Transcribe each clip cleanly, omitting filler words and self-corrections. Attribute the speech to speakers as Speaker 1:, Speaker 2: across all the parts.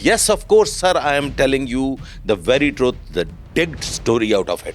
Speaker 1: Yes, of course, sir. I am telling you the very truth, the digged story out of it.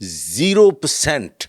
Speaker 1: 0%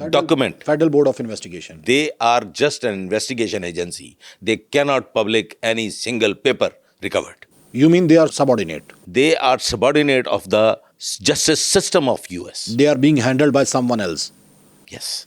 Speaker 1: document?
Speaker 2: Federal Board of Investigation.
Speaker 1: They are just an investigation agency. They cannot public any single paper recovered.
Speaker 2: You mean they are subordinate?
Speaker 1: They are subordinate of the justice system of US.
Speaker 2: They are being handled by someone else.
Speaker 1: Yes.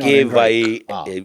Speaker 1: KY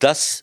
Speaker 1: 10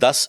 Speaker 1: 10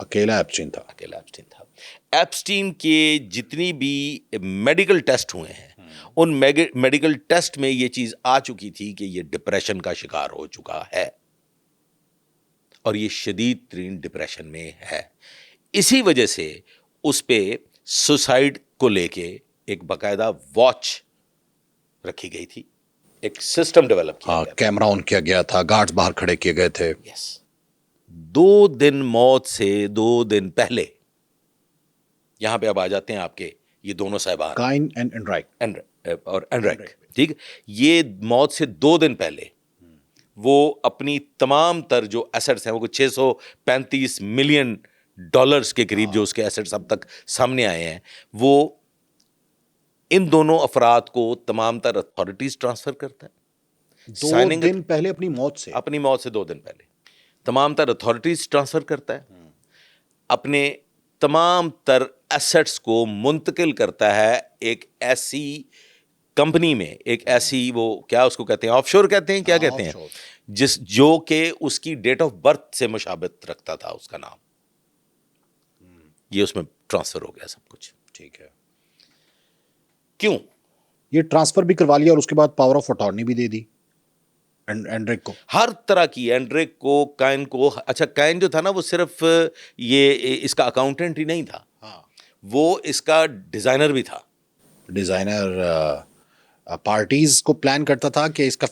Speaker 2: اکیلا Epstein تھا.
Speaker 1: اکیلا Epstein تھا. Epstein کے جتنی بھی medical test ہوئے ہیں in medical test میں یہ چیز آ چکی تھی کہ یہ ڈپریشن کا شکار ہو چکا ہے اور یہ شدید ترین ڈپریشن میں ہے. اسی وجہ سے اس پہ سوسائڈ کو لے کے ایک باقاعدہ واچ رکھی گئی تھی, ایک سسٹم ڈیولپ کیا گیا.
Speaker 2: کیمرہ آن کیا گیا تھا, گارڈز باہر کھڑے کیے گئے تھے.
Speaker 1: یس. 2 دن موت سے 2 دن پہلے, یہاں پہ اب آ جاتے ہیں آپ کے یہ دونوں صاحبان
Speaker 2: کائن اینڈ اینڈرائک
Speaker 1: اور اینڈرائک, ٹھیک. یہ موت سے 2 دن پہلے وہ اپنی تمام تر جو ایسٹس ہیں, وہ 635 ملین ڈالرز کے قریب جو اس کے ایسٹس اب تک سامنے آئے ہیں, وہ ان دونوں افراد کو تمام تر اتھارٹیز ٹرانسفر کرتا ہے.
Speaker 2: 2 دن پہلے اپنی موت سے
Speaker 1: 2 دن پہلے تمام تر اتھارٹیز ٹرانسفر کرتا ہے, اپنے تمام تر ایسٹس کو منتقل کرتا ہے ایک ایسی کمپنی میں, ایک ایسی وہ کیا اس کو کہتے ہیں, آف شور کہتے ہیں, کیا کہتے ہیں, جو کہ اس کی ڈیٹ آف برتھ سے مشابہت رکھتا تھا اس کا نام. یہ اس میں ٹرانسفر ہو گیا سب کچھ.
Speaker 2: ٹھیک ہے.
Speaker 1: کیوں
Speaker 2: یہ ٹرانسفر بھی کروا لیا اور اس کے بعد پاور آف اٹارنی بھی دے دی اینڈریک کو,
Speaker 1: ہر طرح کی, اینڈریک کو, کائن کو. اچھا, کائن جو تھا نا وہ صرف یہ اس کا اکاؤنٹنٹ ہی نہیں تھا, وہ اس کا ڈیزائنر بھی تھا.
Speaker 2: ڈیزائنر پارٹیز کو پلان کرتا تھا کہ اس کا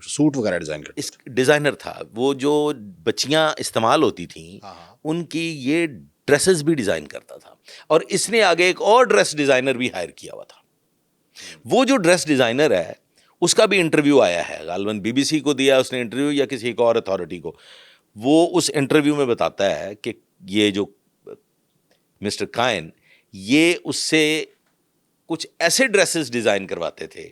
Speaker 2: سوٹ وغیرہ ڈیزائن کرتا
Speaker 1: اس ڈیزائنر تھا. وہ جو بچیاں استعمال ہوتی تھیں ان کی یہ ڈریسز بھی ڈیزائن کرتا تھا, اور اس نے آگے ایک اور ڈریس ڈیزائنر بھی ہائر کیا ہوا تھا. وہ جو ڈریس ڈیزائنر ہے اس کا بھی انٹرویو آیا ہے, غالباً بی بی سی کو دیا اس نے انٹرویو یا کسی ایک اور اتھارٹی کو. وہ اس انٹرویو میں بتاتا ہے کہ یہ جو مسٹر کائن یہ اس سے کچھ ایسے ڈریسز ڈیزائن کرواتے تھے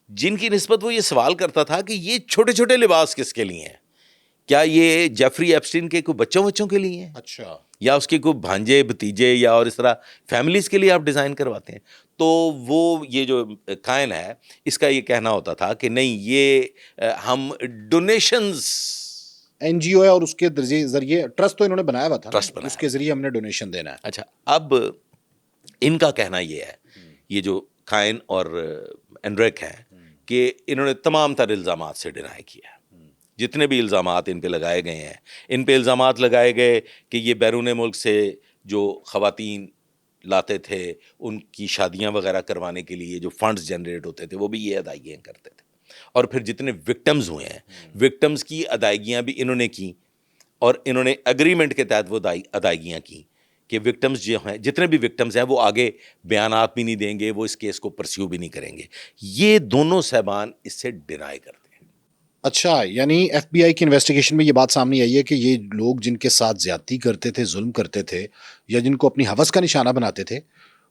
Speaker 1: جن کی نسبت وہ یہ سوال کرتا تھا کہ یہ چھوٹے چھوٹے لباس کس کے لیے ہیں, کیا یہ جیفری ایپسٹین کے کوئی بچوں کے لیے ہیں,
Speaker 2: اچھا,
Speaker 1: یا اس کے کوئی بھانجے بھتیجے یا اور اس طرح فیملیز کے لیے آپ ڈیزائن کرواتے ہیں. تو وہ یہ جو کائن ہے اس کا یہ کہنا ہوتا تھا کہ نہیں, یہ ہم ڈونیشنز,
Speaker 2: این جی او ہے اور اس کے ذریعے ٹرسٹ تو انہوں نے بنایا ہوا تھا,
Speaker 1: ٹرسٹ بنایا,
Speaker 2: اس کے ذریعے ہم نے ڈونیشن دینا ہے.
Speaker 1: اچھا, اب ان کا کہنا یہ ہے, یہ جو کائن اور اینڈریک ہیں, کہ انہوں نے تمام تر الزامات سے ڈینائی کیا ہے. جتنے بھی الزامات ان پہ لگائے گئے ہیں, ان پہ الزامات لگائے گئے کہ یہ بیرون ملک سے جو خواتین لاتے تھے ان کی شادیاں وغیرہ کروانے کے لیے جو فنڈز جنریٹ ہوتے تھے وہ بھی یہ ادائیگیاں کرتے تھے. اور پھر جتنے وکٹمز ہوئے ہیں, وکٹمز کی ادائیگیاں بھی انہوں نے کی, اور انہوں نے اگریمنٹ کے تحت وہ ادائیگیاں کی کہ وکٹمز جو ہیں, جتنے بھی وکٹمز ہیں وہ آگے بیانات بھی نہیں دیں گے, وہ اس کیس کو پرسیو بھی نہیں کریں گے. یہ دونوں صاحبان اس سے ڈینائی کرتے ہیں.
Speaker 2: اچھا, یعنی ایف بی آئی کی انویسٹیگیشن میں یہ بات سامنے آئی ہے کہ یہ لوگ جن کے ساتھ زیادتی کرتے تھے, ظلم کرتے تھے, یا جن کو اپنی ہوس کا نشانہ بناتے تھے,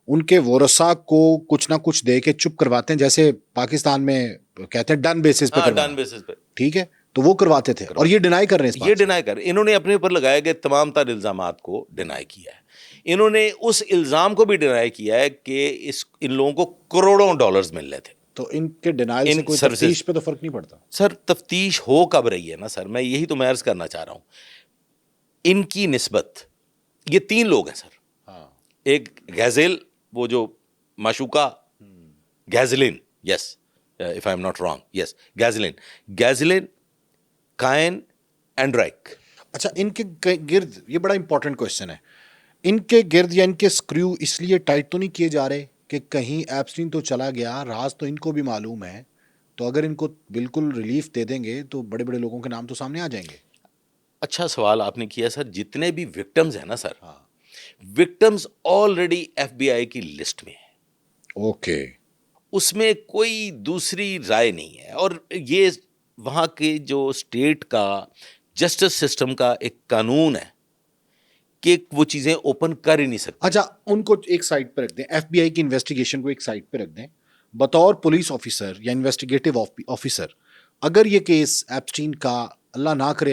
Speaker 2: ان کے ورثاء کو کچھ نہ کچھ دے کے چپ کرواتے ہیں, جیسے پاکستان میں کہتے ہیں ڈن بیسس پہ,
Speaker 1: ڈن بیسس پہ,
Speaker 2: ٹھیک ہے, تو وہ کرواتے تھے, اور یہ ڈینائی کر رہے ہیں.
Speaker 1: یہ ڈینائی کر, انہوں نے اپنے اوپر لگائے گئے تمام تر الزامات کو ڈینائی کیا ہے. انہوں نے اس الزام کو بھی ڈینائی کیا ہے کہ ان لوگوں کو کروڑوں ڈالرز مل رہے تھے.
Speaker 2: تو ان کے ڈینائل سے کوئی تفتیش پہ تو فرق نہیں پڑتا.
Speaker 1: سر تفتیش ہو کب رہی ہے نا سر, میں یہی تو میں عرض کرنا چاہ رہا ہوں. ان کی نسبت یہ 3 لوگ ہیں سر. ایک گیزل, وہ جو معشوقہ گیزلین, یس اف آئی ایم ناٹ رانگ, یس گیزلین, کائن, اینڈرائک.
Speaker 2: اچھا, ان کے گرد یہ بڑا امپورٹنٹ کوشچن ہے, ان کے گرد یا ان کے اسکریو اس لیے ٹائٹ تو نہیں کیے جا رہے کہ کہیں ایپسٹین تو چلا گیا, راز تو ان کو بھی معلوم ہے, تو اگر ان کو بالکل ریلیف دے دیں گے تو بڑے بڑے لوگوں کے نام تو سامنے آ جائیں گے.
Speaker 1: اچھا سوال آپ نے کیا سر. جتنے بھی وکٹمز ہیں نا سر, وکٹمز آلریڈی ایف بی آئی کی لسٹ میں ہیں.
Speaker 2: اوکے,
Speaker 1: اس میں کوئی دوسری رائے نہیں ہے, اور یہ وہاں کے جو اسٹیٹ کا جسٹس سسٹم کا ایک قانون ہے کہ وہ چیزیں اوپن کر ہی نہیں سکتے.
Speaker 2: اچھا, ان کو ایک سائڈ پہ رکھ دیں, ایف بی آئی کی انویسٹیگیشن کو ایک سائڈ پہ رکھ دیں. بطور پولیس آفیسر یا انویسٹیگیٹو آفیسر, اگر یہ کیس ایپسٹین کا اللہ نہ کرے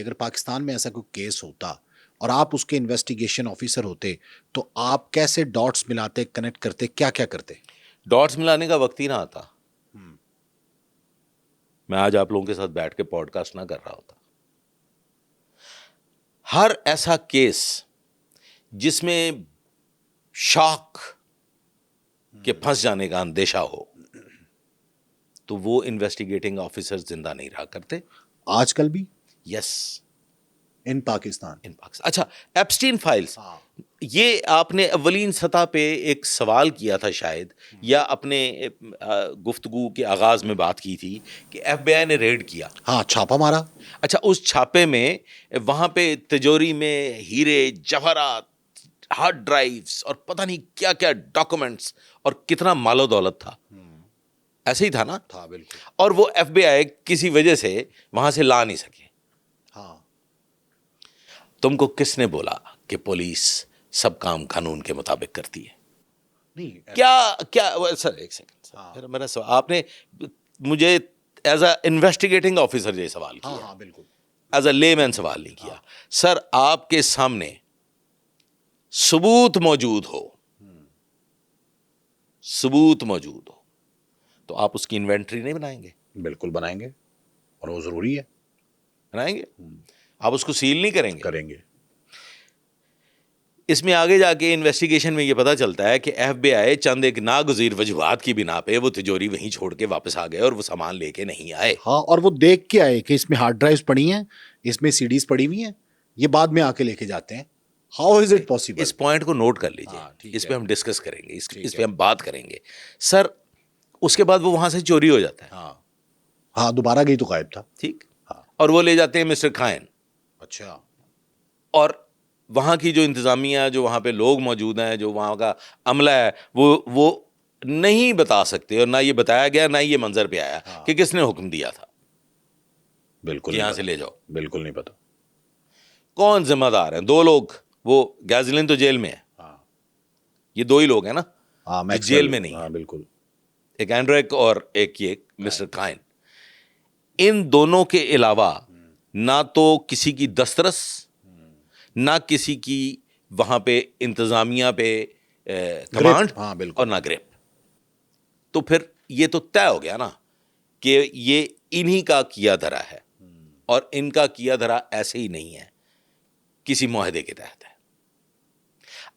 Speaker 2: اگر پاکستان میں ایسا کوئی کیس ہوتا اور آپ اس کے انویسٹیگیشن آفیسر ہوتے, تو آپ کیسے ڈاٹس ملاتے, کنیکٹ کرتے, کیا کرتے؟
Speaker 1: ڈاٹس ملانے کا وقت ہی نہ آتا. میں آج آپ لوگوں کے ساتھ بیٹھ کے پوڈ کاسٹ نہ کر رہا ہوتا. ہر ایسا کیس جس میں شاک کے پھنس جانے کا اندیشہ ہو تو وہ انویسٹیگیٹنگ آفیسر زندہ نہیں رہا کرتے.
Speaker 2: آج کل بھی
Speaker 1: یس
Speaker 2: ان پاکستان.
Speaker 1: اچھا, ایپسٹین فائلز, یہ آپ نے اولین سطح پہ ایک سوال کیا تھا شاید, یا اپنے گفتگو کے آغاز میں بات کی تھی کہ ایف بی آئی نے ریڈ کیا.
Speaker 2: ہاں, چھاپا مارا.
Speaker 1: اچھا, اس چھاپے میں وہاں پہ تجوری میں ہیرے جواہرات, ہارڈ ڈرائیوز اور پتہ نہیں کیا کیا ڈاکومنٹس اور کتنا مال و دولت تھا. ایسے ہی تھا نا؟
Speaker 2: تھا بالکل.
Speaker 1: اور وہ ایف بی آئی کسی وجہ سے وہاں سے لا نہیں سکے.
Speaker 2: ہاں,
Speaker 1: تم کو کس نے بولا کہ پولیس سب کام قانون کے مطابق کرتی ہے؟
Speaker 2: نہیں
Speaker 1: کیا سر ایک سیکنڈ سر, میرا سوال آپ نے مجھے ایز اے انویسٹیگیٹنگ آفیسر یہ سوال کیا.
Speaker 2: ہاں بالکل.
Speaker 1: ایز اے لے مین سوال نہیں کیا. سر آپ کے سامنے ثبوت موجود ہو, ثبوت موجود ہو تو آپ اس کی انوینٹری نہیں بنائیں گے؟
Speaker 2: بالکل بنائیں گے, اور وہ ضروری ہے.
Speaker 1: بنائیں گے. آپ اس کو سیل نہیں کریں گے؟
Speaker 2: کریں گے.
Speaker 1: اس میں آگے جا کے انویسٹیگیشن میں یہ پتا چلتا ہے کہ ایف بی آئی چند ایک ناگزیر وجوہات کی بنا پہ وہ تجوری وہیں چھوڑ کے واپس آ گئے اور وہ سامان لے کے نہیں آئے.
Speaker 2: ہاں, اور وہ دیکھ کے آئے کہ اس میں ہارڈ ڈرائیوز پڑی ہیں, اس میں سی ڈیز پڑی ہوئی ہیں, یہ بعد میں آ کے لے کے جاتے ہیں. How is it possible?
Speaker 1: اس پوائنٹ کو نوٹ کر لیجئے, اس پہ ہم ڈسکس کریں گے, اس پہ ہم بات کریں گے. سر اس کے بعد وہ وہاں سے چوری ہو جاتا ہے.
Speaker 2: ہاں ہاں, دوبارہ گئی تو غائب تھا.
Speaker 1: ٹھیک, اور وہ لے جاتے ہیں مسٹر خائن.
Speaker 2: اچھا.
Speaker 1: اور وہاں کی جو انتظامیہ, جو وہاں پہ لوگ موجود ہیں, جو وہاں کا عملہ ہے, وہ نہیں بتا سکتے, اور نہ یہ بتایا گیا, نہ یہ منظر پہ آیا کہ کس نے حکم دیا تھا
Speaker 2: بالکل
Speaker 1: یہاں سے لے جاؤ.
Speaker 2: بالکل نہیں پتا.
Speaker 1: کون ذمہ دار ہیں؟ دو لوگ, وہ گیزلین تو جیل میں ہے,
Speaker 2: ہاں
Speaker 1: یہ دو ہی لوگ ہیں نا
Speaker 2: ہاں,
Speaker 1: جو جیل میں نہیں.
Speaker 2: ہاں بالکل.
Speaker 1: ایک اینڈریک اور ایک یہ مسٹر خائن. ان دونوں کے علاوہ نہ تو کسی کی دسترس, نہ کسی کی وہاں پہ انتظامیہ پہ کمانڈ,
Speaker 2: ہاں بالکل.
Speaker 1: اور نہ گریپ. تو پھر یہ تو طے ہو گیا نا کہ یہ انہی کا کیا دھرا ہے, اور ان کا کیا دھرا ایسے ہی نہیں ہے, کسی معاہدے کے تحت ہے.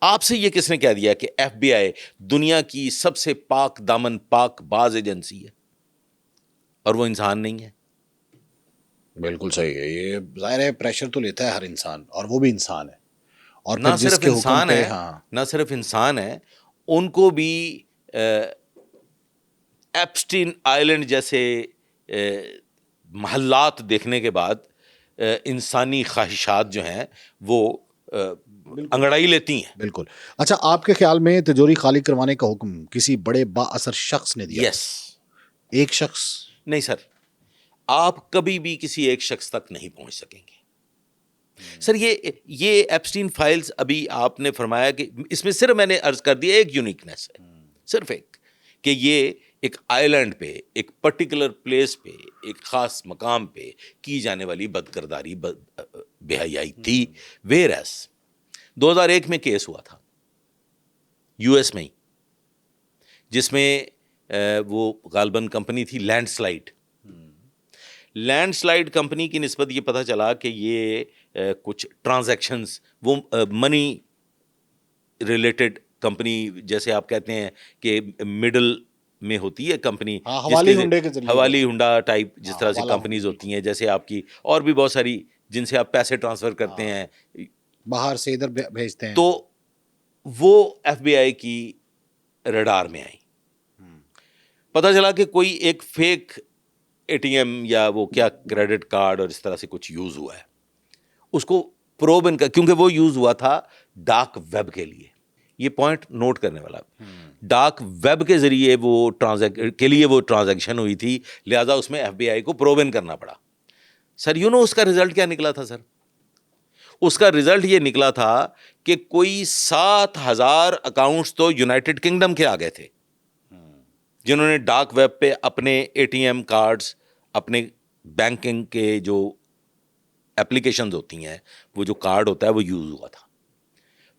Speaker 1: آپ سے یہ کس نے کہہ دیا کہ ایف بی آئی دنیا کی سب سے پاک دامن پاک باز ایجنسی ہے اور وہ انسان نہیں ہے؟
Speaker 2: بالکل صحیح ہے. یہ ظاہر ہے پریشر تو لیتا ہے ہر انسان, اور وہ بھی انسان ہے. اور
Speaker 1: نہ صرف انسان ہے,
Speaker 2: ہاں
Speaker 1: نہ صرف انسان ہے, ان کو بھی ایپسٹین آئلینڈ جیسے محلات دیکھنے کے بعد انسانی خواہشات جو ہیں وہ انگڑائی لیتی ہیں.
Speaker 2: بالکل. اچھا, آپ کے خیال میں تجوری خالی کروانے کا حکم کسی بڑے با اثر شخص نے دیا؟
Speaker 1: یس.
Speaker 2: ایک شخص
Speaker 1: نہیں سر, آپ کبھی بھی کسی ایک شخص تک نہیں پہنچ سکیں گے. سر یہ ایپسٹین فائلز, ابھی آپ نے فرمایا کہ اس میں صرف میں نے عرض کر دیا ایک یونیکنیس ہے, صرف ایک, کہ یہ ایک آئی لینڈ پہ, ایک پرٹیکولر پلیس پہ, ایک خاص مقام پہ کی جانے والی بدکرداری, بے حیائی تھی. ویئر ایز 2001 میں کیس ہوا تھا یو ایس میں ہی, جس میں وہ غالباً کمپنی تھی landslide. Landslide company کی نسبت یہ پتہ چلا کہ یہ کچھ ٹرانزیکشنز, وہ منی ریلیٹڈ کمپنی, جیسے آپ کہتے ہیں کہ مڈل میں ہوتی ہے کمپنی,
Speaker 2: حوالی ہنڈے کے ذریعے,
Speaker 1: حوالی ہنڈا ٹائپ جس طرح سے کمپنیز ہوتی ہیں, جیسے آپ کی اور بھی بہت ساری جن سے آپ پیسے ٹرانسفر کرتے ہیں,
Speaker 2: باہر سے ادھر بھیجتے ہیں,
Speaker 1: تو وہ ایف بی آئی کی ریڈار میں آئی. پتہ چلا کہ کوئی ایک فیک اے ٹی ایم یا وہ کیا کریڈٹ کارڈ اور اس طرح سے کچھ یوز ہوا ہے. اس کو پروب ان کا, کیونکہ وہ یوز ہوا تھا ڈارک ویب کے لیے. یہ پوائنٹ نوٹ کرنے والا, ڈارک ویب کے ذریعے وہ ٹرانزیکشن ہوئی تھی, لہذا اس میں ایف بی آئی کو پروب ان کرنا پڑا. سر اس کا رزلٹ کیا نکلا تھا؟ سر اس کا رزلٹ یہ نکلا تھا کہ کوئی 7,000 اکاؤنٹس تو یونائٹڈ کنگڈم کے آ گئے تھے, جنہوں نے ڈارک ویب پہ اپنے اے ٹی ایم کارڈز, اپنے بینکنگ کے جو اپلیکیشنز ہوتی ہیں, وہ جو کارڈ ہوتا ہے وہ یوز ہوا تھا.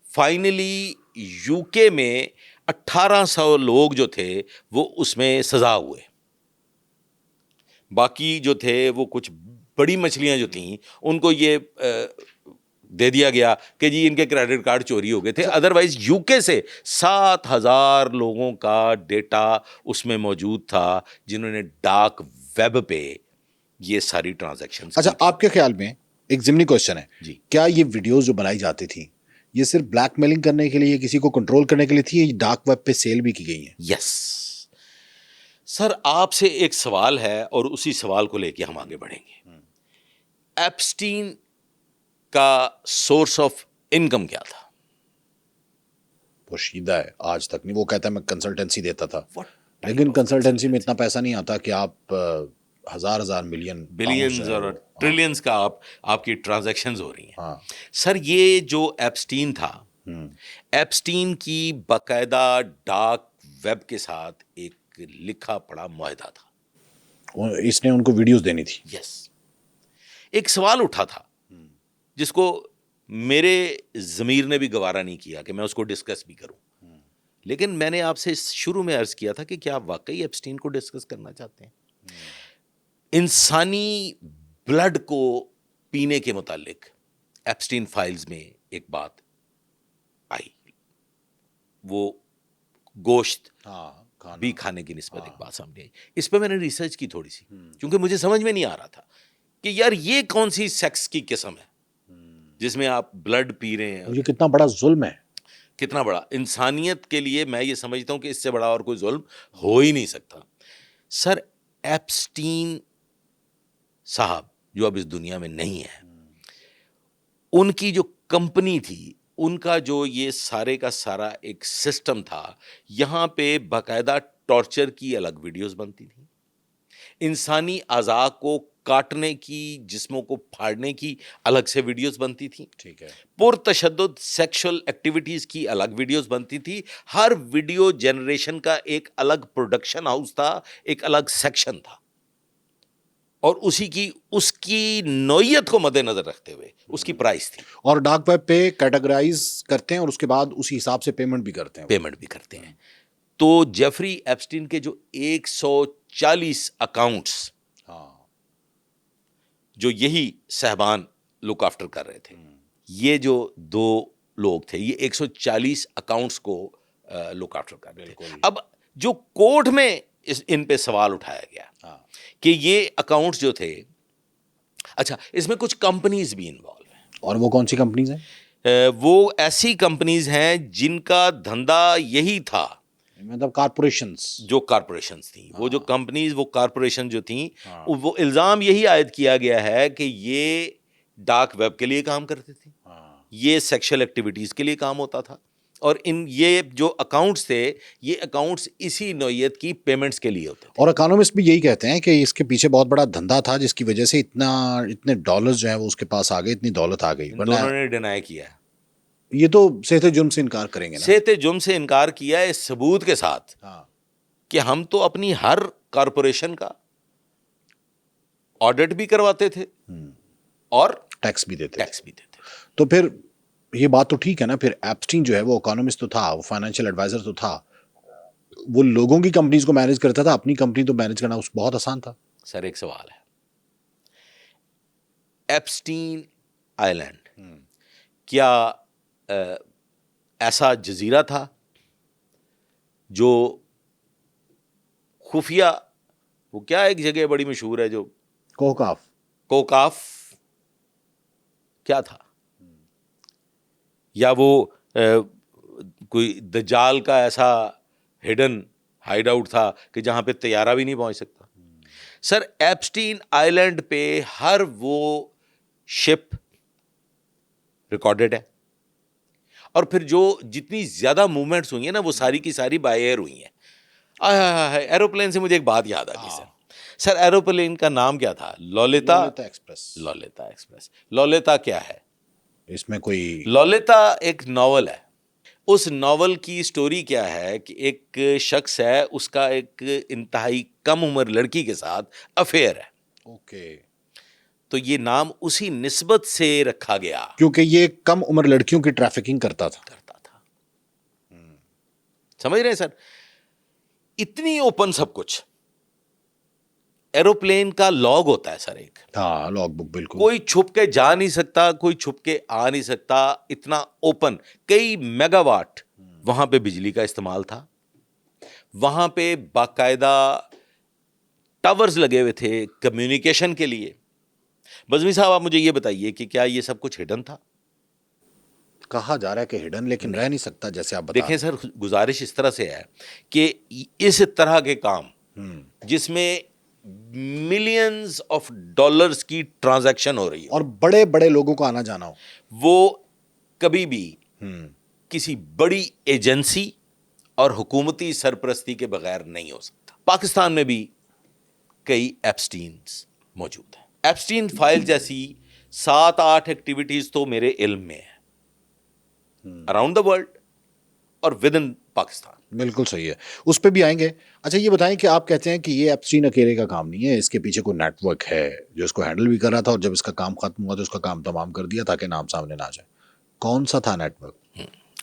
Speaker 1: فائنلی یو کے میں 1,800 لوگ جو تھے وہ اس میں سزا ہوئے. باقی جو تھے وہ کچھ بڑی مچھلیاں جو تھیں ان کو یہ دے دیا گیا کہ جی ان کے کریڈٹ کارڈ چوری ہو گئے تھے. ادروائز UK سے 7,000 لوگوں کا ڈیٹا اس میں موجود تھا جنہوں نے ڈارک ویب پہ یہ ساری ٹرانزیکشن.
Speaker 2: اچھا آپ کے خیال میں ایک ضمنی کوشچن ہے
Speaker 1: جی.
Speaker 2: کیا یہ ویڈیوز جو بنائی جاتی تھی یہ صرف بلیک میلنگ کرنے کے لیے کسی کو کنٹرول کرنے کے لیے تھی یا ڈارک ویب پہ سیل بھی کی گئی ہیں؟
Speaker 1: یس سر, آپ سے ایک سوال ہے اور اسی سوال کو لے کے ہم آگے بڑھیں گے. ایپسٹین کا سورس آف انکم کیا تھا؟
Speaker 2: پوشیدہ ہے, آج تک نہیں. وہ کہتا ہے میں کنسلٹنسی دیتا تھا, لیکن کنسلٹنسی میں اتنا پیسہ نہیں آتا کہ آپ ہزار ملین
Speaker 1: بلینز اور ٹریلینز کا آپ کی ٹرانزیکشنز ہو رہی ہیں.
Speaker 2: ہاں
Speaker 1: سر یہ جو ایپسٹین تھا, ایپسٹین کی باقاعدہ ڈارک ویب کے ساتھ ایک لکھا پڑا معاہدہ تھا.
Speaker 2: اس نے ان کو ویڈیوز دینی تھی.
Speaker 1: یس. ایک سوال اٹھا تھا جس کو میرے ضمیر نے بھی گوارا نہیں کیا کہ میں اس کو ڈسکس بھی کروں, لیکن میں نے آپ سے شروع میں عرض کیا تھا کہ کیا آپ واقعی ایپسٹین کو ڈسکس کرنا چاہتے ہیں؟ انسانی بلڈ کو پینے کے متعلق ایپسٹین فائلز میں ایک بات آئی, وہ گوشت بھی کھانے کی نسبت ایک بات سامنے آئی. اس پہ میں نے ریسرچ کی تھوڑی سی, کیونکہ مجھے سمجھ میں نہیں آ رہا تھا کہ یار یہ کون سی سیکس کی قسم ہے جس میں آپ بلڈ پی رہے ہیں.
Speaker 2: یہ کتنا بڑا ظلم ہے,
Speaker 1: کتنا بڑا انسانیت کے لیے میں یہ سمجھتا ہوں کہ اس سے بڑا اور کوئی ظلم ہو ہی نہیں سکتا. سر ایپسٹین صاحب جو اب اس دنیا میں نہیں ہے, ان کی جو کمپنی تھی, ان کا جو یہ سارے کا سارا ایک سسٹم تھا, یہاں پہ باقاعدہ ٹارچر کی الگ ویڈیوز بنتی تھیں, انسانی اعضاء کو کاٹنے کی, جسموں کو پھاڑنے کی الگ سے ویڈیوز بنتی تھیں,
Speaker 2: ٹھیک ہے,
Speaker 1: پرتشدد سیکشل ایکٹیویٹیز کی الگ ویڈیوز بنتی تھی. ہر ویڈیو جنریشن کا ایک الگ پروڈکشن ہاؤس تھا, ایک الگ سیکشن تھا, اور اس کی نوعیت کو مد نظر رکھتے ہوئے اس کی پرائس تھی.
Speaker 2: اور ڈارک ویب پہ کیٹیگرائز کرتے ہیں اور اس کے بعد اسی حساب سے پیمنٹ بھی کرتے ہیں.
Speaker 1: تو جیفری ایپسٹین کے جو 140 اکاؤنٹس جو یہی صاحبان لک آفٹر کر رہے تھے, یہ جو 2 لوگ تھے, یہ 140 اکاؤنٹس کو لک آفٹر کر رہے تھے. اب جو کورٹ میں ان پہ سوال اٹھایا گیا کہ یہ اکاؤنٹس جو تھے, اچھا اس میں کچھ کمپنیز بھی انوالو ہیں.
Speaker 2: اور وہ کون سی کمپنیز ہیں؟
Speaker 1: وہ ایسی کمپنیز ہیں جن کا دھندا یہی تھا,
Speaker 2: مطلب کارپوریشنز,
Speaker 1: جو کارپوریشنز تھیں, وہ جو کمپنیز, وہ کارپوریشن جو تھیں, وہ الزام یہی عائد کیا گیا ہے کہ یہ ڈارک ویب کے لیے کام کرتے تھے, یہ سیکشل ایکٹیویٹیز کے لیے کام ہوتا تھا, اور یہ جو اکاؤنٹس تھے, یہ اکاؤنٹس اسی نوعیت کی پیمنٹس کے لیے ہوتے تھے.
Speaker 2: اور اکانومسٹ بھی یہی کہتے ہیں کہ اس کے پیچھے بہت بڑا دھندا تھا جس کی وجہ سے اتنے ڈالرز جو ہیں وہ اس کے پاس آ گئے, اتنی دولت آ گئی.
Speaker 1: دونوں نے ڈینائی کیا ہے,
Speaker 2: یہ تو صحت جرم سے انکار کریں گے نا.
Speaker 1: صحت جرم سے انکار کیا ہے اس ثبوت کے ساتھ کہ ہم تو اپنی ہر کارپوریشن کا آڈٹ بھی کرواتے تھے اور
Speaker 2: ٹیکس بھی دیتے.
Speaker 1: تو
Speaker 2: پھر یہ بات تو ٹھیک ہے نا, پھر ایپسٹین جو ہے وہ اکانومسٹ تو تھا, وہ فائنینشیل ایڈوائزر تو تھا, وہ لوگوں کی کمپنیز کو مینیج کرتا تھا, اپنی کمپنی تو مینیج کرنا اس بہت آسان تھا.
Speaker 1: سر ایک سوال ہے, ایپسٹین آئی لینڈ کیا ایسا جزیرہ تھا جو خفیہ, وہ کیا ایک جگہ بڑی مشہور ہے جو کوکاف کیا تھا, یا وہ کوئی دجال کا ایسا ہڈن ہائیڈ آؤٹ تھا کہ جہاں پہ طیارہ بھی نہیں پہنچ سکتا. سر ایپسٹین آئی لینڈ پہ ہر وہ شپ ریکارڈڈ ہے, اور پھر جو جتنی زیادہ موومنٹس ہوئی ہیں نا وہ ساری کی ساری بائی ایئر ہوئی ہیں. ایروپلین سے مجھے ایک بات یاد آ گئی سر, ایروپلین کا نام کیا تھا؟ لولیتا ایکسپریس. لولیتا کیا ہے؟
Speaker 2: اس میں کوئی
Speaker 1: لولیتا ایک ناول ہے. اس ناول کی سٹوری کیا ہے کہ ایک شخص ہے, اس کا ایک انتہائی کم عمر لڑکی کے ساتھ افیئر ہے.
Speaker 2: اوکے,
Speaker 1: تو یہ نام اسی نسبت سے رکھا گیا
Speaker 2: کیونکہ یہ کم عمر لڑکیوں کی ٹریفکنگ کرتا تھا.
Speaker 1: سمجھ رہے ہیں سر؟ اتنی اوپن سب کچھ. ایروپلین کا لاگ ہوتا ہے سر ایک,
Speaker 2: ہاں لاگ بک بالکل.
Speaker 1: کوئی چھپ کے جا نہیں سکتا, کوئی چھپ کے آ نہیں سکتا, اتنا اوپن. کئی میگا واٹ وہاں پہ بجلی کا استعمال تھا, وہاں پہ باقاعدہ ٹاورز لگے ہوئے تھے کمیونیکیشن کے لیے. بزمی صاحب آپ مجھے یہ بتائیے کہ کیا یہ سب کچھ ہڈن تھا؟
Speaker 2: کہا جا رہا ہے کہ ہڈن, لیکن رہ نہیں سکتا جیسے آپ بتا.
Speaker 1: دیکھیں سر, گزارش اس طرح سے ہے کہ اس طرح کے کام جس میں ملینز آف ڈالرز کی ٹرانزیکشن ہو رہی ہے
Speaker 2: اور بڑے بڑے لوگوں کو آنا جانا ہو,
Speaker 1: وہ کبھی بھی کسی بڑی ایجنسی اور حکومتی سرپرستی کے بغیر نہیں ہو سکتا. پاکستان میں بھی کئی ایپسٹینز موجود ہیں. ایپسٹین فائل جیسی 7-8 ایکٹیویٹیز تو میرے علم میں ہیں اراؤنڈ دا ورلڈ اور ود ان پاکستان.
Speaker 2: بالکل صحیح ہے, اس پہ بھی آئیں گے. اچھا یہ بتائیں کہ آپ کہتے ہیں کہ یہ ایپسٹین اکیلے کا کام نہیں ہے, اس کے پیچھے کوئی نیٹ ورک ہے جو اس کو ہینڈل بھی کر رہا تھا, اور جب اس کا کام ختم ہوا تو اس کا کام تمام کر دیا تاکہ نام سامنے نہ آ جائے. کون سا تھا نیٹ ورک؟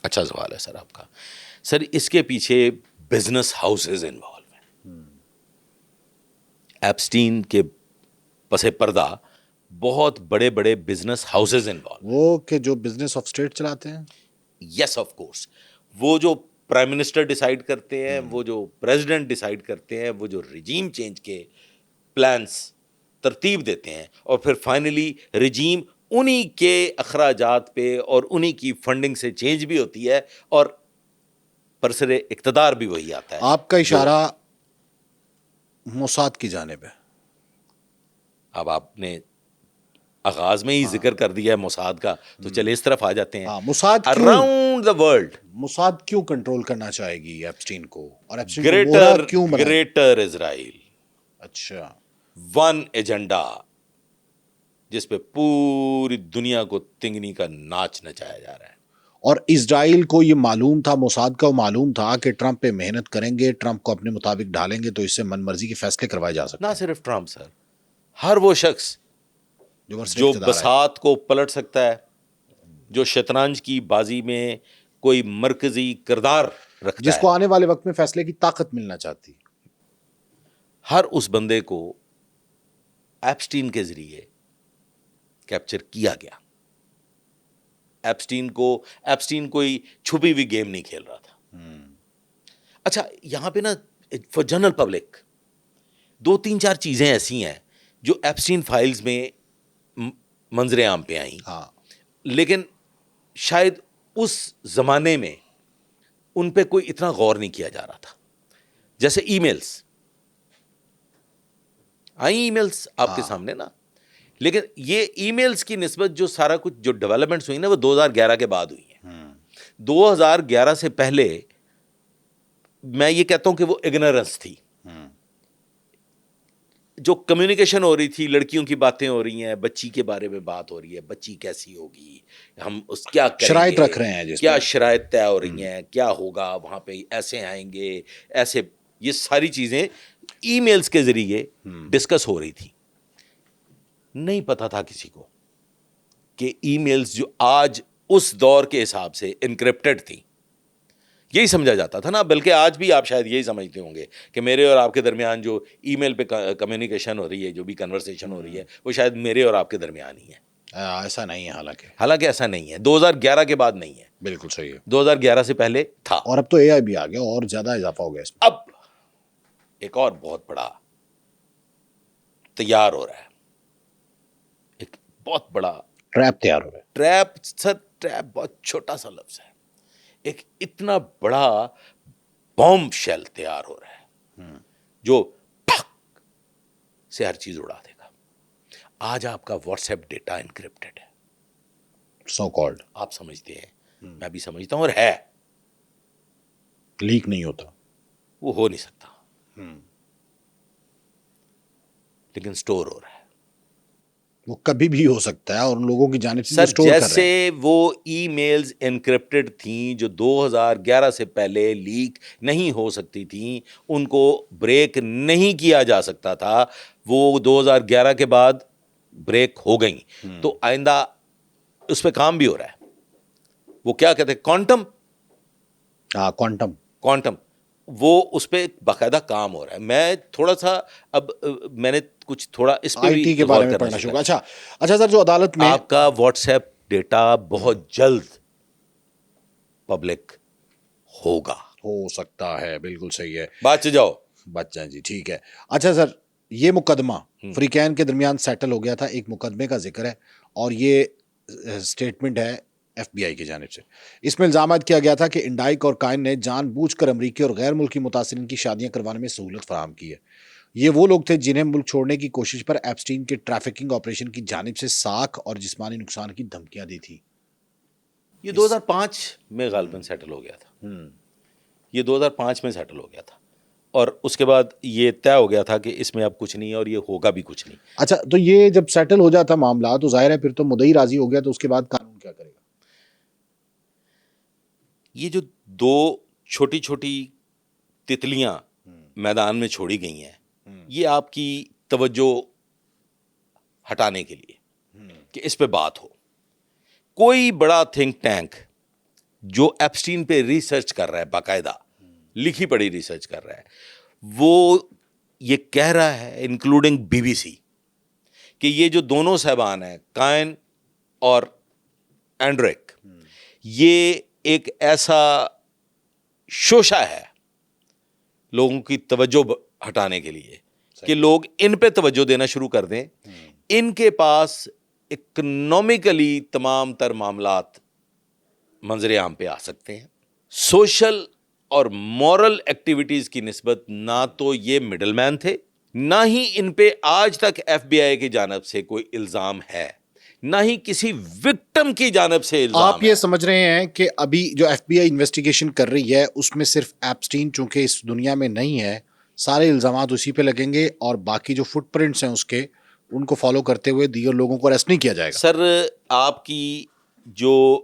Speaker 1: اچھا سوال ہے سر آپ کا. سر اس کے پیچھے بزنس ہاؤسز انوالو ہیں. ایپسٹین کے پس پردہ بہت بڑے بڑے بزنس ہاؤسز انوالو.
Speaker 2: وہ کہ جو بزنس آف اسٹیٹ چلاتے ہیں.
Speaker 1: یس آف کورس, وہ جو پرائم منسٹر ڈیسائیڈ کرتے ہیں, وہ جو پریزیڈنٹ ڈیسائیڈ کرتے ہیں, وہ جو رجیم چینج کے پلانس ترتیب دیتے ہیں, اور پھر فائنلی رجیم انہی کے اخراجات پہ اور انہی کی فنڈنگ سے چینج بھی ہوتی ہے, اور برسر اقتدار بھی وہی آتا ہے.
Speaker 2: آپ کا اشارہ موساد کی جانب ہے.
Speaker 1: اب آپ نے آغاز میں ہی ذکر کر دیا ہے موساد کا, تو چلے اس طرف آ جاتے ہیں.
Speaker 2: Mossad
Speaker 1: around the world
Speaker 2: Mossad کیوں کنٹرول کرنا چاہے گی ایپسٹین کو, اور ایپسٹین کو مورا کیوں بنائے؟
Speaker 1: گریٹر اسرائیل.
Speaker 2: اچھا,
Speaker 1: ون ایجنڈا جس پہ پوری دنیا کو تنگنی کا ناچ نچایا جا رہا ہے.
Speaker 2: اور اسرائیل کو یہ معلوم تھا, موساد کو معلوم تھا کہ ٹرمپ پہ محنت کریں گے, ٹرمپ کو اپنے مطابق ڈھالیں گے تو اس سے من مرضی کے فیصلے کروائے جا سکتے
Speaker 1: نہ صرف ٹرمپ سر, ہر وہ شخص جو بساط کو پلٹ سکتا ہے, جو شطرنج کی بازی میں کوئی مرکزی کردار رکھتا ہے,
Speaker 2: جس کو آنے والے وقت میں فیصلے کی طاقت ملنا چاہتی,
Speaker 1: ہر اس بندے کو ایپسٹین کے ذریعے کیپچر کیا گیا. ایپسٹین کوئی چھپی ہوئی گیم نہیں کھیل رہا تھا. اچھا یہاں پہ نا فار جنرل پبلک 2-3-4 چیزیں ایسی ہیں جو ایپسٹین فائلز میں منظر عام پہ آئیں, لیکن شاید اس زمانے میں ان پہ کوئی اتنا غور نہیں کیا جا رہا تھا. جیسے ای میلز آئیں, ای میلز آپ کے سامنے نا, لیکن یہ ای میلز کی نسبت جو سارا کچھ جو ڈیولپمنٹس ہوئی نا وہ 2011 کے بعد ہوئی ہیں. 2011 سے پہلے میں یہ کہتا ہوں کہ وہ اگنورنس تھی. جو کمیونیکیشن ہو رہی تھی, لڑکیوں کی باتیں ہو رہی ہیں, بچی کے بارے میں بات ہو رہی ہے, بچی کیسی ہوگی, ہم اس کیا کریں گے,
Speaker 2: شرائط رکھ رہے ہیں,
Speaker 1: کیا شرائط طے ہو رہی ہیں, کیا ہوگا وہاں پہ, ایسے آئیں گے ایسے, یہ ساری چیزیں ای میلز کے ذریعے ڈسکس ہو رہی تھی. نہیں پتا تھا کسی کو کہ ای میلز جو آج اس دور کے حساب سے انکرپٹڈ تھی, یہی سمجھا جاتا تھا نا. بلکہ آج بھی آپ شاید یہی سمجھتے ہوں گے کہ میرے اور آپ کے درمیان جو ای میل پہ کمیونیکیشن ہو رہی ہے, جو بھی کنورسیشن ہو رہی ہے, وہ شاید میرے اور آپ کے درمیان ہی ہے.
Speaker 2: ایسا نہیں ہے,
Speaker 1: حالانکہ ایسا نہیں ہے. 2011 کے بعد نہیں ہے.
Speaker 2: بالکل صحیح ہے,
Speaker 1: 2011 سے پہلے تھا.
Speaker 2: اور اب تو اے آئی بھی آ گیا اور زیادہ اضافہ ہو گیا اس میں.
Speaker 1: اب ایک اور بہت بڑا تیار ہو رہا ہے, ایک بہت بڑا
Speaker 2: ٹریپ تیار ہو رہا ہے.
Speaker 1: ٹریپ سر, ٹریپ بہت چھوٹا سا لفظ ہے. ایک اتنا بڑا بوم شیل تیار ہو رہا ہے جو پھک سے ہر چیز اڑا دے گا. آج آپ کا واٹس ایپ ڈیٹا انکرپٹڈ ہے,
Speaker 2: سو کالڈ,
Speaker 1: آپ سمجھتے ہیں, میں بھی سمجھتا ہوں, اور ہے,
Speaker 2: لیک نہیں ہوتا,
Speaker 1: وہ ہو نہیں سکتا, لیکن سٹور ہو رہا ہے.
Speaker 2: وہ کبھی بھی ہو سکتا ہے, اور ان لوگوں کی جانب سے
Speaker 1: سر
Speaker 2: سٹور کر رہے
Speaker 1: جیسے
Speaker 2: ہیں.
Speaker 1: وہ ای میلز انکرپٹڈ تھیں جو 2011 سے پہلے لیک نہیں ہو سکتی تھیں, ان کو بریک نہیں کیا جا سکتا تھا, وہ 2011 کے بعد بریک ہو گئیں. تو آئندہ اس پہ کام بھی ہو رہا ہے. وہ کیا کہتے ہیں, کوانٹم وہ اس پہ باقاعدہ کام ہو رہا ہے. میں تھوڑا سا اب میں نے کچھ تھوڑا اس پہ
Speaker 2: آئی ٹی
Speaker 1: بھی
Speaker 2: کے بارے
Speaker 1: غور
Speaker 2: میں
Speaker 1: کرنا
Speaker 2: پڑھنا
Speaker 1: شروع
Speaker 2: شروع.
Speaker 1: کیا.
Speaker 2: اچھا سر، جو عدالت میں
Speaker 1: آپ کا واٹس ایپ ڈیٹا بہت جلد پبلک ہوگا.
Speaker 2: ہو سکتا ہے، بالکل صحیح ہے.
Speaker 1: بات سے جاؤ.
Speaker 2: بچ جائیں جی، ٹھیک ہے. اچھا سر، یہ مقدمہ فریقین کے درمیان سیٹل ہو گیا تھا، ایک مقدمے کا ذکر ہے، اور یہ سٹیٹمنٹ ہے ایف بی آئی کی جانب سے. اس میں الزامات کیا گیا تھا کہ انڈائک اور کائن نے جان بوجھ کر امریکی اور غیر ملکی متاثرین کی شادیاں کروانے میں سہولت فراہم کی ہے. یہ وہ لوگ تھے جنہیں ملک چھوڑنے کی کوشش پر ایپسٹین کے ٹریفکنگ آپریشن کی جانب سے ساکھ اور جسمانی نقصان کی دھمکیاں دی تھی.
Speaker 1: یہ 2005 میں غالباً سیٹل ہو گیا تھا. یہ 2005 میں سیٹل ہو گیا تھا، اور اس کے بعد یہ طے ہو گیا تھا کہ اس میں اب کچھ نہیں ہے اور یہ ہوگا بھی کچھ نہیں.
Speaker 2: اچھا، تو یہ جب سیٹل ہو جاتا معاملہ تو ظاہر ہے پھر تو مدعی راضی ہو گیا، تو اس کے بعد قانون کیا کرے گا؟
Speaker 1: یہ جو دو چھوٹی چھوٹی تتلیاں میدان میں چھوڑی گئی ہیں، یہ آپ کی توجہ ہٹانے کے لیے کہ اس پہ بات ہو. کوئی بڑا تھنک ٹینک جو ایپسٹین پہ ریسرچ کر رہا ہے، باقاعدہ لکھی پڑھی ریسرچ کر رہا ہے، وہ یہ کہہ رہا ہے انکلوڈنگ بی بی سی کہ یہ جو دونوں صاحبان ہیں، کائن اور اینڈریک، یہ ایک ایسا شوشہ ہے لوگوں کی توجہ ہٹانے کے لیے کہ لوگ ان پہ توجہ دینا شروع کر دیں. ان کے پاس اکنامکلی تمام تر معاملات منظر عام پہ آ سکتے ہیں. سوشل اور مورل ایکٹیویٹیز کی نسبت نہ تو یہ مڈل مین تھے، نہ ہی ان پہ آج تک ایف بی آئی کی جانب سے کوئی الزام ہے، نہ ہی کسی وکٹم کی جانب سے الزام
Speaker 2: آپ یہ سمجھ رہے ہیں کہ ابھی جو ایف بی آئی انویسٹیگیشن کر رہی ہے اس میں صرف ایپسٹین چونکہ اس دنیا میں نہیں ہے، سارے الزامات اسی پہ لگیں گے، اور باقی جو فٹ پرنٹس ہیں اس کے، ان کو فالو کرتے ہوئے دیگر لوگوں کو اریسٹ نہیں کیا جائے گا؟
Speaker 1: سر، آپ کی جو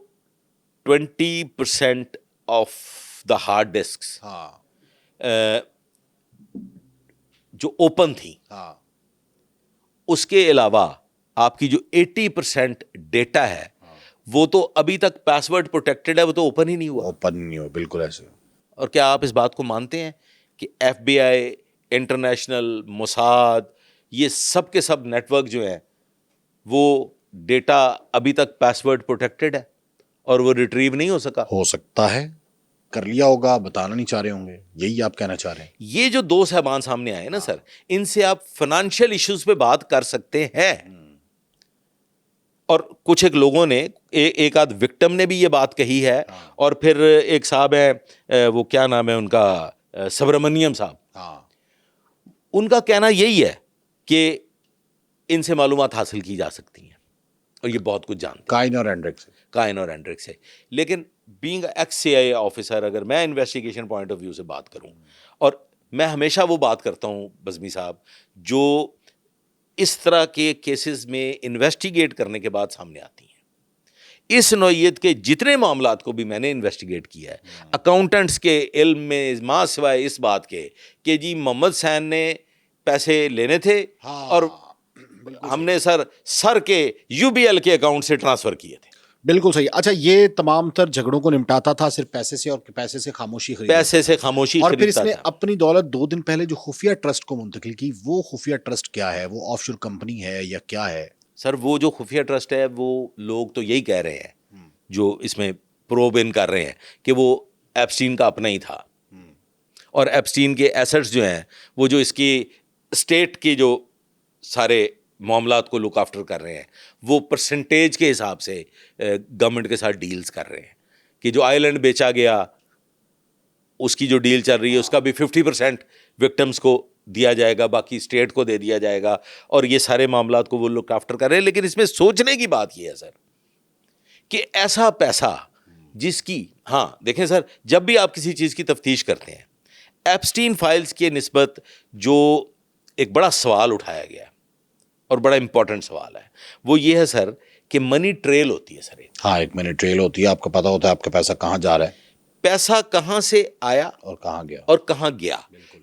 Speaker 1: 20% آف دا ہارڈ ڈسکس جو اوپن تھی، اس کے علاوہ آپ کی جو 80% ڈیٹا ہے وہ تو ابھی تک پاس ورڈ پروٹیکٹڈ ہے، وہ تو اوپن ہی نہیں ہوا.
Speaker 2: اوپن نہیں ہو، بالکل ایسے.
Speaker 1: اور کیا آپ اس بات کو مانتے ہیں کہ ایف بی آئی، انٹرنیشنل، موساد، یہ سب کے سب نیٹ ورک جو ہیں وہ ڈیٹا ابھی تک پاس ورڈ پروٹیکٹڈ ہے اور وہ ریٹریو نہیں ہو سکا؟
Speaker 2: ہو سکتا ہے کر لیا ہوگا، بتانا نہیں چاہ رہے ہوں گے، یہی آپ کہنا چاہ رہے ہیں؟
Speaker 1: یہ جو دو صاحبان سامنے آئے نا سر، ان سے آپ فائنانشیل ایشوز پہ بات کر سکتے ہیں. اور کچھ ایک لوگوں نے، ایک آدھ وکٹم نے بھی یہ بات کہی ہے، اور پھر ایک صاحب ہیں، وہ کیا نام ہے ان کا، سبرامنیم صاحب، ان کا کہنا یہی ہے کہ ان سے معلومات حاصل کی جا سکتی ہیں اور یہ بہت کچھ جانتے ہیں
Speaker 2: کائن اور اینڈریک سے.
Speaker 1: کائن اور اینڈریک سے. لیکن بینگ ایکس سی آئی آفیسر، اگر میں انویسٹیگیشن پوائنٹ آف ویو سے بات کروں، اور میں ہمیشہ وہ بات کرتا ہوں بزمی صاحب جو اس طرح کے کیسز میں انویسٹیگیٹ کرنے کے بعد سامنے آتی ہیں، اس نوعیت کے جتنے معاملات کو بھی میں نے انویسٹیگیٹ کیا ہے، اکاؤنٹنٹس کے علم میں ماں سوائے اس بات کے کہ جی محمد حسین نے پیسے لینے تھے اور ہم نے سر کے یو بی ایل کے اکاؤنٹ سے ٹرانسفر کیے تھے.
Speaker 2: بالکل صحیح. اچھا، یہ تمام تر جھگڑوں کو نمٹاتا تھا صرف پیسے سے، اور پیسے سے خاموشی خریدتا تھا.
Speaker 1: پیسے سے خاموشی
Speaker 2: اور پھر اس
Speaker 1: خریدتا
Speaker 2: نے
Speaker 1: تھا.
Speaker 2: اپنی دولت 2 دن پہلے جو خفیہ ٹرسٹ کو منتقل کی، وہ خفیہ ٹرسٹ کیا ہے؟ وہ آف شور کمپنی ہے یا کیا ہے؟
Speaker 1: سر، وہ جو خفیہ ٹرسٹ ہے، وہ لوگ تو یہی کہہ رہے ہیں جو اس میں پروب ان کر رہے ہیں کہ وہ ایپسٹین کا اپنا ہی تھا، اور ایپسٹین کے ایسٹس جو ہیں وہ جو اس کی اسٹیٹ کے جو سارے معاملات کو لک آفٹر کر رہے ہیں، وہ پرسنٹیج کے حساب سے گورنمنٹ کے ساتھ ڈیلز کر رہے ہیں کہ جو آئی لینڈ بیچا گیا اس کی جو ڈیل چل رہی ہے اس کا بھی 50% وکٹمس کو دیا جائے گا، باقی اسٹیٹ کو دے دیا جائے گا، اور یہ سارے معاملات کو وہ لک آفٹر کر رہے ہیں. لیکن اس میں سوچنے کی بات یہ ہے سر کہ ایسا پیسہ جس کی، ہاں دیکھیں سر، جب بھی آپ کسی چیز کی تفتیش کرتے ہیں، ایپسٹین فائلز کے نسبت جو ایک بڑا سوال اٹھایا گیا اور بڑا امپورٹنٹ سوال ہے، وہ یہ ہے سر کہ منی ٹریل ہوتی ہے سر.
Speaker 2: ہاں، ایک منی ٹریل ہوتی ہے، آپ کو پتا ہوتا ہے آپ کا پیسہ کہاں جا رہا ہے،
Speaker 1: پیسہ کہاں سے آیا
Speaker 2: اور کہاں گیا،
Speaker 1: اور کہاں گیا.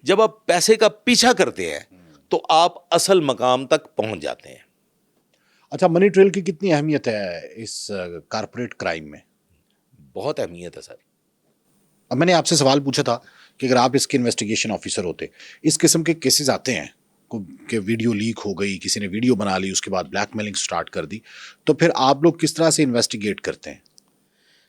Speaker 1: جب آپ پیسے کا پیچھا کرتے ہیں تو آپ اصل مقام تک پہنچ جاتے ہیں.
Speaker 2: اچھا، منی ٹریل کی کتنی اہمیت ہے اس کارپوریٹ کرائم میں؟
Speaker 1: بہت اہمیت ہے سر.
Speaker 2: اب میں نے آپ سے سوال پوچھا تھا کہ اگر آپ اس کے انویسٹیگیشن آفیسر ہوتے, اس قسم کے کیسز آتے ہیں کہ ویڈیو لیک ہو گئی, کسی نے ویڈیو بنا لی, اس کے بعد بلیک میلنگ سٹارٹ کر دی, تو پھر آپ لوگ کس طرح سے انویسٹیگیٹ کرتے ہیں؟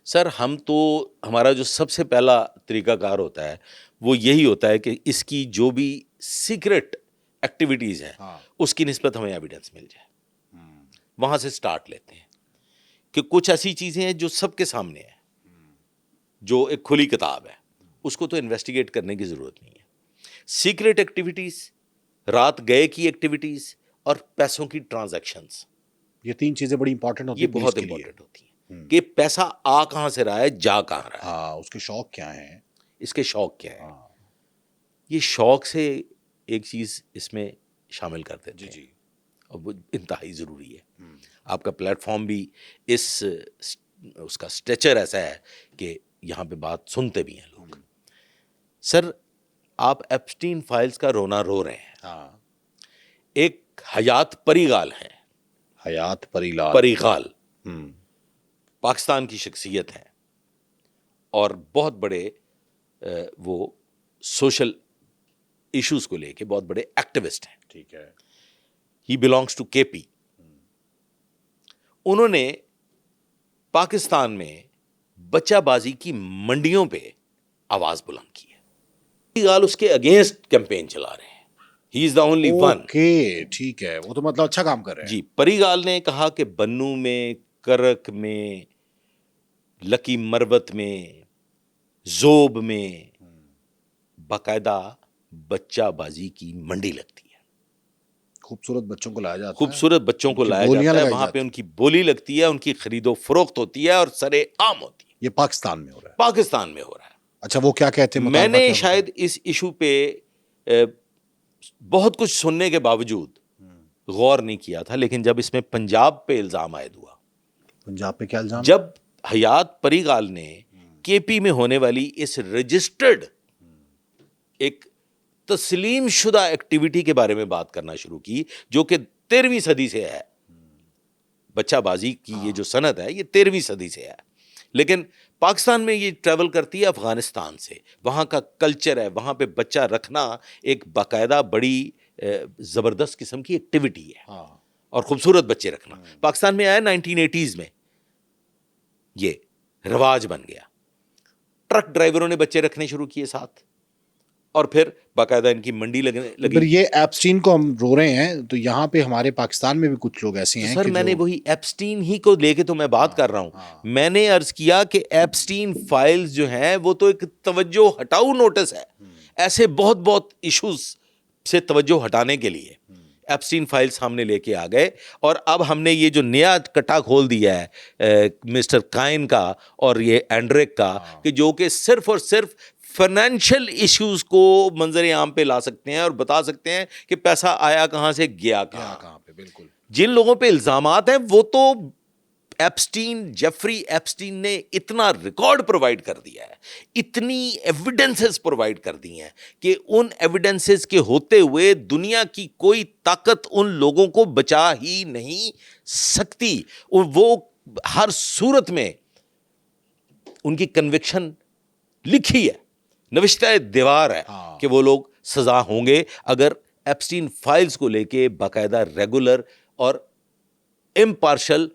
Speaker 1: سر ہمارا جو سب سے پہلا طریقہ کار ہوتا ہے وہ یہی ہوتا ہے کہ اس کی جو بھی سیکرٹ ایکٹیویٹیز ہیں اس کی نسبت ہمیں ایویڈنس مل جائے, وہاں سے سٹارٹ لیتے ہیں کہ کچھ ایسی چیزیں ہیں جو سب کے سامنے ہیں, جو ایک کھلی کتاب ہے, اس کو تو انویسٹیگیٹ کرنے کی ضرورت نہیں ہے. سیکرٹ ایکٹیویٹیز, رات گئے کی ایکٹیویٹیز اور پیسوں کی ٹرانزیکشنز,
Speaker 2: یہ 3 چیزیں بڑی امپورٹنٹ ہوتی
Speaker 1: یہ
Speaker 2: ہیں
Speaker 1: بہت امپورٹنٹ ہوتی ہیں کہ پیسہ آ کہاں سے رہا ہے, جا کہاں رہا ہے,
Speaker 2: ہاں, اس کے شوق کیا ہیں,
Speaker 1: اس کے شوق کیا ہے. یہ شوق سے ایک چیز اس میں شامل کر دیتے ہیں, اور وہ انتہائی ضروری ہے. آپ کا پلیٹ فارم بھی اس کا اسٹیچر ایسا ہے کہ یہاں پہ بات سنتے بھی ہیں لوگ. سر آپ ایپسٹین فائلز کا رونا رو رہے ہیں. ایک حیات پریغال ہیں,
Speaker 2: حیات
Speaker 1: پریغال پاکستان کی شخصیت ہیں اور بہت بڑے وہ سوشل ایشوز کو لے کے بہت بڑے ایکٹیوسٹ ہیں.
Speaker 2: ٹھیک ہے.
Speaker 1: ہی بلانگس ٹو کے پی. انہوں نے پاکستان میں بچہ بازی کی منڈیوں پہ آواز بلند کی ہے. پریغال اس کے اگینسٹ کیمپین چلا رہے ہیں. ہی از دا اونلی ون.
Speaker 2: اوکے, ٹھیک ہے, وہ تو مطلب اچھا کام کر رہے ہیں.
Speaker 1: جی, پریغال نے کہا کہ بنو میں, کرک میں, لکی مروت میں, زوب میں باقاعدہ بچہ بازی کی منڈی لگتی ہے.
Speaker 2: خوبصورت بچوں کو لایا جاتا ہے,
Speaker 1: خوبصورت بچوں کو لایا جاتا ہے, وہاں پہ ان کی بولی لگتی ہے, ان کی خرید و فروخت ہوتی ہے اور سرے عام ہوتی ہے.
Speaker 2: یہ پاکستان میں ہو رہا ہے.
Speaker 1: پاکستان میں ہو رہا ہے.
Speaker 2: اچھا, وہ کیا کہتے ہیں؟
Speaker 1: میں نے شاید اس ایشو پہ بہت کچھ سننے کے باوجود غور نہیں کیا تھا, لیکن جب اس میں پنجاب پہ الزام عائد ہوا.
Speaker 2: پنجاب پہ کیا الزام؟
Speaker 1: جب حیات پریغال نے کے پی میں ہونے والی اس رجسٹرڈ ایک تسلیم شدہ ایکٹیویٹی کے بارے میں بات کرنا شروع کی, جو کہ 13ویں صدی سے ہے. بچہ بازی کی یہ جو صنعت ہے یہ 13ویں صدی سے ہے, لیکن پاکستان میں یہ ٹریول کرتی ہے افغانستان سے. وہاں کا کلچر ہے, وہاں پہ بچہ رکھنا ایک باقاعدہ بڑی زبردست قسم کی ایکٹیویٹی ہے, اور خوبصورت بچے رکھنا. پاکستان میں آیا 1980s میں, یہ رواج بن گیا. ٹرک ڈرائیوروں نے بچے رکھنے شروع کیے ساتھ, اور پھر باقاعدہ ان کی منڈی لگی.
Speaker 2: پھر یہ ایپسٹین کو ہم رو رہے ہیں, تو یہاں پہ ہمارے پاکستان میں بھی کچھ لوگ ایسے ہیں.
Speaker 1: سر میں نے وہی ایپسٹین ہی کو لے کے تو میں بات کر رہا ہوں. میں نے عرض کیا کہ ایپسٹین فائلز جو ہیں وہ تو ایک توجہ ہٹاؤ نوٹس ہے ایسے بہت بہت ایشوز سے توجہ ہٹانے کے لیے. ایپسٹین فائل سامنے لے کے آ گئے, اور اب ہم نے یہ جو نیا کٹا کھول دیا ہے مسٹر کائن کا اور یہ اینڈریک کا, کہ جو کہ صرف اور صرف فائنینشیل ایشوز کو منظر عام پہ لا سکتے ہیں اور بتا سکتے ہیں کہ پیسہ آیا کہاں سے, گیا کہاں
Speaker 2: پہ. بالکل.
Speaker 1: جن لوگوں پہ الزامات ہیں وہ تو جیفری ایپسٹین نے اتنا ریکارڈ پرووائڈ کر دیا ہے, اتنی ایویڈنسز پرووائڈ کر دی ہیں کہ ان ایویڈنسز کے ہوتے ہوئے دنیا کی کوئی طاقت ان لوگوں کو بچا ہی نہیں سکتی. وہ ہر صورت میں ان کی کنوکشن لکھی ہے, نوشتہ دیوار ہے کہ وہ لوگ سزا ہوں گے اگر ایپسٹین فائلز کو لے کے باقاعدہ ریگولر اور امپارشل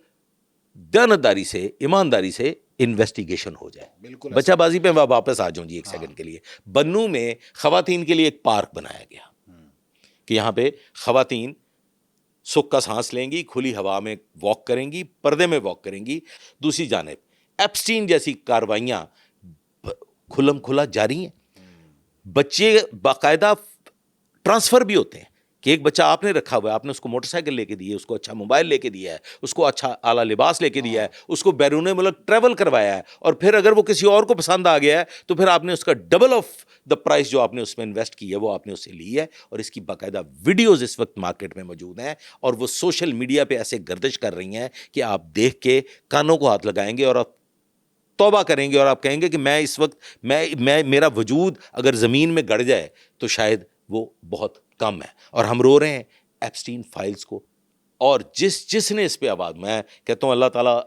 Speaker 1: دیانتداری سے, ایمانداری سے انویسٹیگیشن ہو جائے.
Speaker 2: بالکل.
Speaker 1: بچہ بازی پہ میں واپس آ جاؤں جی ایک سیکنڈ کے لیے. بنو میں خواتین کے لیے ایک پارک بنایا گیا کہ یہاں پہ خواتین سکھ کا سانس لیں گی, کھلی ہوا میں واک کریں گی, پردے میں واک کریں گی. دوسری جانب ایپسٹین جیسی کاروائیاں کھلم کھلا جاری ہیں. بچے باقاعدہ ٹرانسفر بھی ہوتے ہیں کہ ایک بچہ آپ نے رکھا ہوا ہے, آپ نے اس کو موٹر سائیکل لے کے دی ہے, اس کو اچھا موبائل لے کے دیا ہے, اس کو اچھا اعلیٰ لباس لے کے دیا ہے, اس کو بیرون ملک ٹریول کروایا ہے, اور پھر اگر وہ کسی اور کو پسند آ گیا ہے تو پھر آپ نے اس کا ڈبل آف دا پرائز جو آپ نے اس میں انویسٹ کی ہے وہ آپ نے اس سے لی ہے. اور اس کی باقاعدہ ویڈیوز اس وقت مارکیٹ میں موجود ہیں, اور وہ سوشل میڈیا پہ ایسے گردش کر رہی ہیں کہ آپ دیکھ کے کانوں کو ہاتھ لگائیں گے اور آپ توبہ کریں گے, اور آپ کہیں گے کہ میں اس وقت میں میرا وجود اگر زمین میں گڑ جائے تو شاید وہ بہت کم ہے. اور ہم رو رہے ہیں ایپسٹین فائلز کو, اور جس نے اس پہ آواز, میں کہتا ہوں اللہ تعالیٰ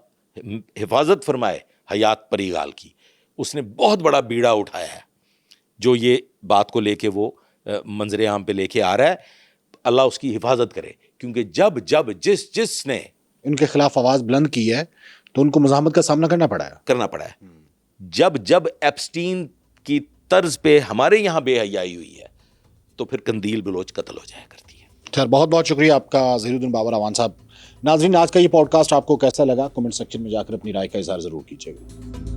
Speaker 1: حفاظت فرمائے حیات پریغال کی, اس نے بہت بڑا بیڑا اٹھایا ہے جو یہ بات کو لے کے وہ منظر عام پہ لے کے آ رہا ہے. اللہ اس کی حفاظت کرے, کیونکہ جب جس نے
Speaker 2: ان کے خلاف آواز بلند کی ہے تو ان کو مزاحمت کا سامنا کرنا پڑا ہے.
Speaker 1: جب ایپسٹین کی طرز پہ ہمارے یہاں بے حیائی ہوئی ہے تو پھر قندیل بلوچ قتل ہو جایا کرتی ہے.
Speaker 2: خیر, بہت بہت شکریہ آپ کا ظہیر الدین بابر اعوان صاحب. ناظرین, آج کا یہ پوڈ کاسٹ آپ کو کیسا لگا؟ کمنٹ سیکشن میں جا کر اپنی رائے کا اظہار ضرور کیجیے گا.